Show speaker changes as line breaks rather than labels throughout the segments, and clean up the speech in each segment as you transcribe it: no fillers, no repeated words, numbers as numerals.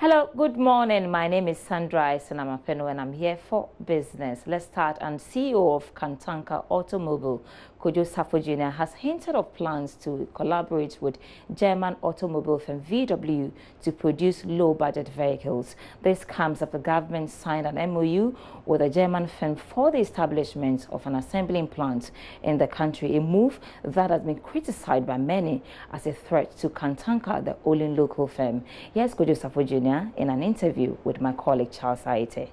Hello, good morning. My name is Sandra and and I'm here for business. Let's start. And CEO of Kantanka Automobile, Kojo Safo Jr. has hinted of plans to collaborate with German automobile firm VW to produce low-budget vehicles. This comes after the government signed an MOU with a German firm for the establishment of an assembling plant in the country, a move that has been criticized by many as a threat to Kantanka, the only local firm. Here's Kojo Safo Jr. in an interview with my colleague Charles Aite.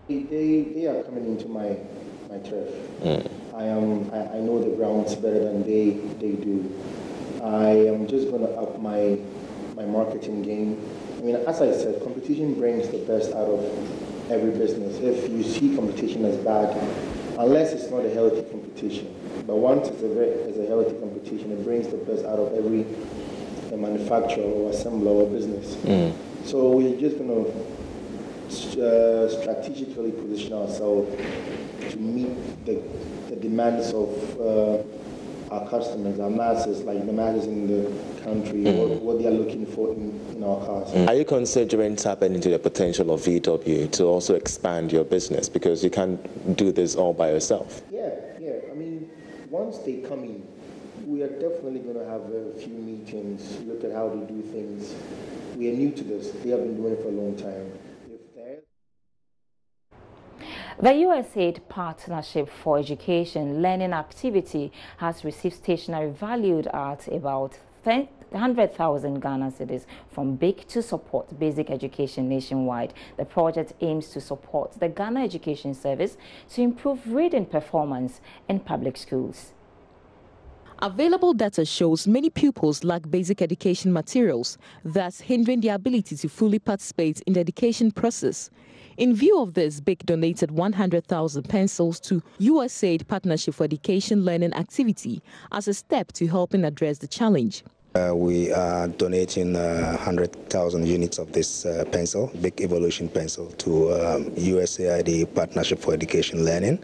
They are coming into my turf. I know the grounds better than they do. I am just going to up my marketing game. I mean, as I said, competition brings the best out of every business. If you see competition as bad, unless it's not a healthy competition, but once it's a healthy competition, it brings the best out of every manufacturer or assembler or business. So we're just going to strategically position ourselves to meet the demands of our customers, our masses, like the masses in the country, what they are looking for in our cars.
Are you considering tapping into the potential of VW to also expand your business? Because you can't do this all by yourself.
Yeah. I mean, once they come in, we are definitely going to have a few meetings, look at how they do things. We are new to this. They have been doing it for a long time.
The USAID Partnership for Education Learning Activity has received stationery valued at about 100,000 Ghana cedis from BIC to support basic education nationwide. The project aims to support the Ghana Education Service to improve reading performance in public schools.
Available data shows many pupils lack basic education materials, thus hindering their ability to fully participate in the education process. In view of this, BIC donated 100,000 pencils to USAID Partnership for Education Learning Activity as a step to helping address the challenge.
We are donating 100,000 units of this pencil, BIC Evolution pencil, to USAID Partnership for Education Learning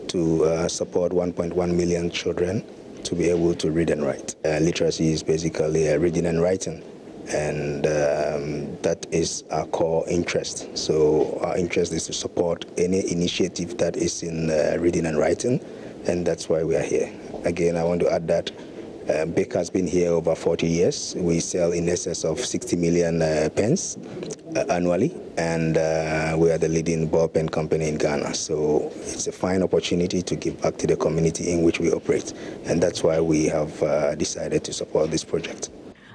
to support 1.1 million children to be able to read and write. Literacy is basically reading and writing, and that is our core interest. So our interest is to support any initiative that is in reading and writing, and that's why we are here. Again, I want to add that BIC has been here over 40 years. We sell in excess of 60 million pens annually, and we are the leading ball pen company in Ghana. So it's a fine opportunity to give back to the community in which we operate, and that's why we have decided to support this project.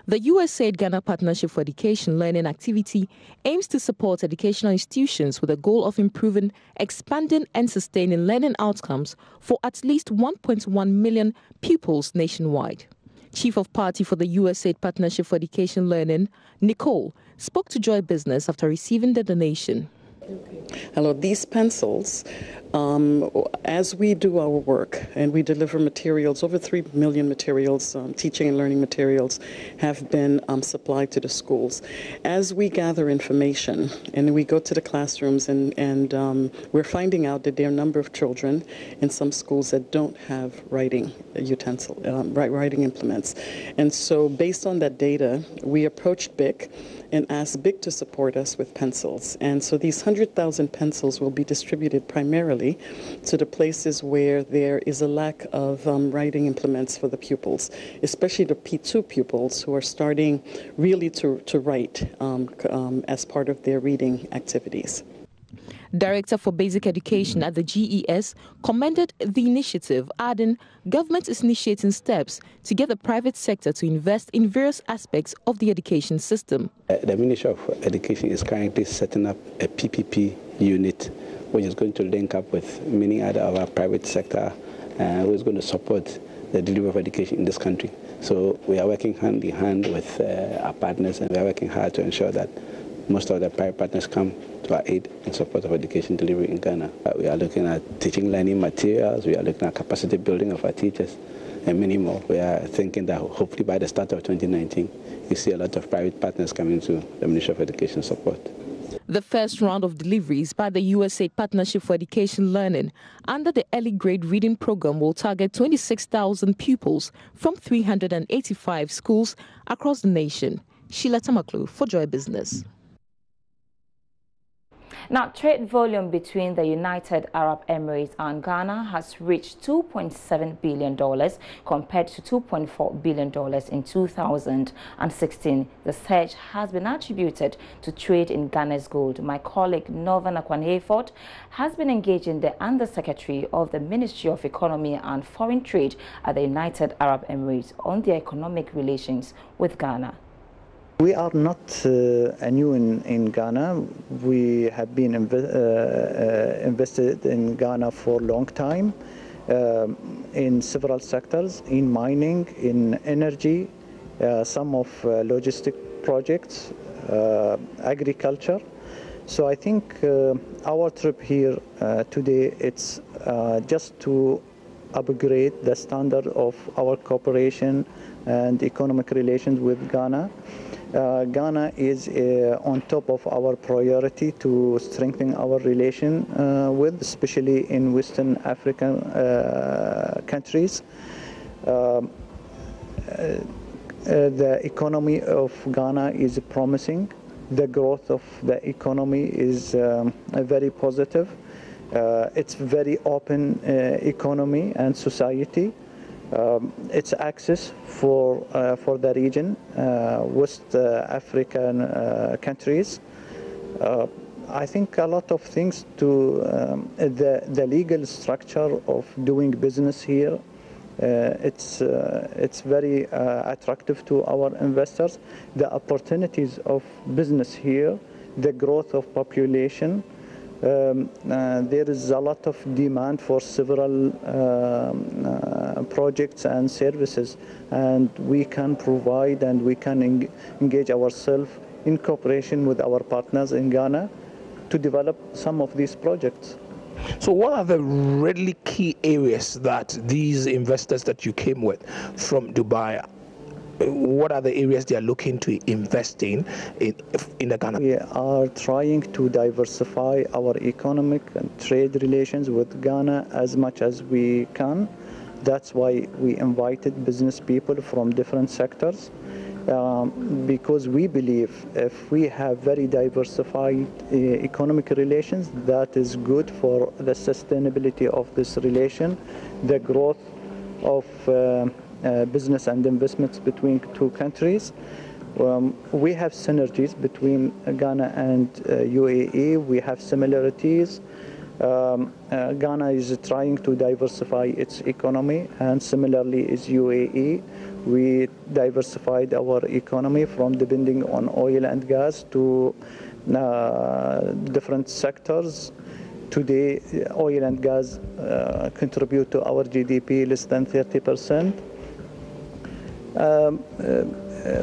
The USAID Ghana Partnership for Education Learning Activity aims to support educational institutions with the goal of improving, expanding and sustaining learning outcomes for at least 1.1 million pupils nationwide. Chief of Party for the USAID Partnership for Education Learning, Nicole, spoke to Joy Business after receiving the donation.
Hello, these pencils, as we do our work and we deliver materials, over 3 million materials, teaching and learning materials, have been supplied to the schools. As we gather information and we go to the classrooms and we're finding out that there are a number of children in some schools that don't have writing writing implements. And so based on that data, we approached BIC and asked BIC to support us with pencils. And so these 100,000 pencils will be distributed primarily to the places where there is a lack of writing implements for the pupils, especially the P2 pupils who are starting really to write as part of their reading activities.
Director for Basic Education at the GES commended the initiative, adding, government is initiating steps to get the private sector to invest in various aspects of the education system.
The Ministry of Education is currently setting up a PPP unit, which is going to link up with many other of our private sector, who is going to support the delivery of education in this country. So we are working hand in hand with our partners, and we are working hard to ensure that most of the private partners come to our aid in support of education delivery in Ghana. We are looking at teaching learning materials, we are looking at capacity building of our teachers, and many more. We are thinking that hopefully by the start of 2019, you see a lot of private partners coming to the Ministry of Education support.
The first round of deliveries by the USAID Partnership for Education Learning under the early grade reading program will target 26,000 pupils from 385 schools across the nation. Sheila Tamaklu for Joy Business.
Now, trade volume between the United Arab Emirates and Ghana has reached $2.7 billion compared to $2.4 billion in 2016. The surge has been attributed to trade in Ghana's gold. My colleague Northern Akwan-Hayford has been engaging the Undersecretary of the Ministry of Economy and Foreign Trade at the United Arab Emirates on their economic relations with Ghana.
We are not new in Ghana. We have been invested in Ghana for a long time in several sectors, in mining, in energy, some of logistic projects, agriculture. So I think our trip here today, it's just to upgrade the standard of our cooperation and economic relations with Ghana. Ghana is on top of our priority to strengthen our relation with, especially in Western African countries. The economy of Ghana is promising. The growth of the economy is very positive. It's very open economy and society. It's access for the region, West African countries. I think a lot of things to the legal structure of doing business here. It's very attractive to our investors. The opportunities of business here, the growth of population. There is a lot of demand for several projects and services, and we can provide and we can engage ourselves in cooperation with our partners in Ghana to develop some of these projects.
So what are the really key areas that these investors that you came with from Dubai, what are the areas they are looking to invest in the Ghana?
We are trying to diversify our economic and trade relations with Ghana as much as we can. That's why we invited business people from different sectors, because we believe if we have very diversified economic relations, that is good for the sustainability of this relation, the growth of business and investments between two countries. We have synergies between Ghana and UAE. We have similarities. Ghana is trying to diversify its economy, and similarly is UAE. We diversified our economy from depending on oil and gas to different sectors. Today, oil and gas contribute to our GDP less than 30%.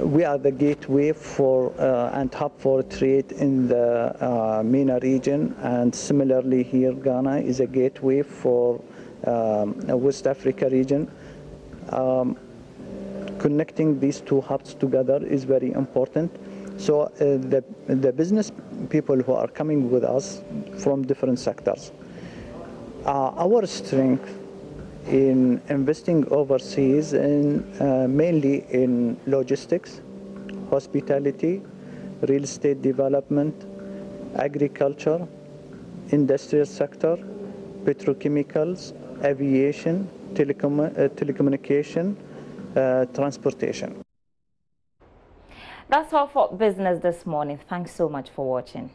We are the gateway for and hub for trade in the MENA region, and similarly here Ghana is a gateway for West Africa region. Connecting these two hubs together is very important. So the business people who are coming with us from different sectors, our strength in investing overseas and mainly in logistics, hospitality, real estate development, agriculture, industrial sector, petrochemicals, aviation, telecommunication, transportation.
That's all for business this morning. Thanks so much for watching.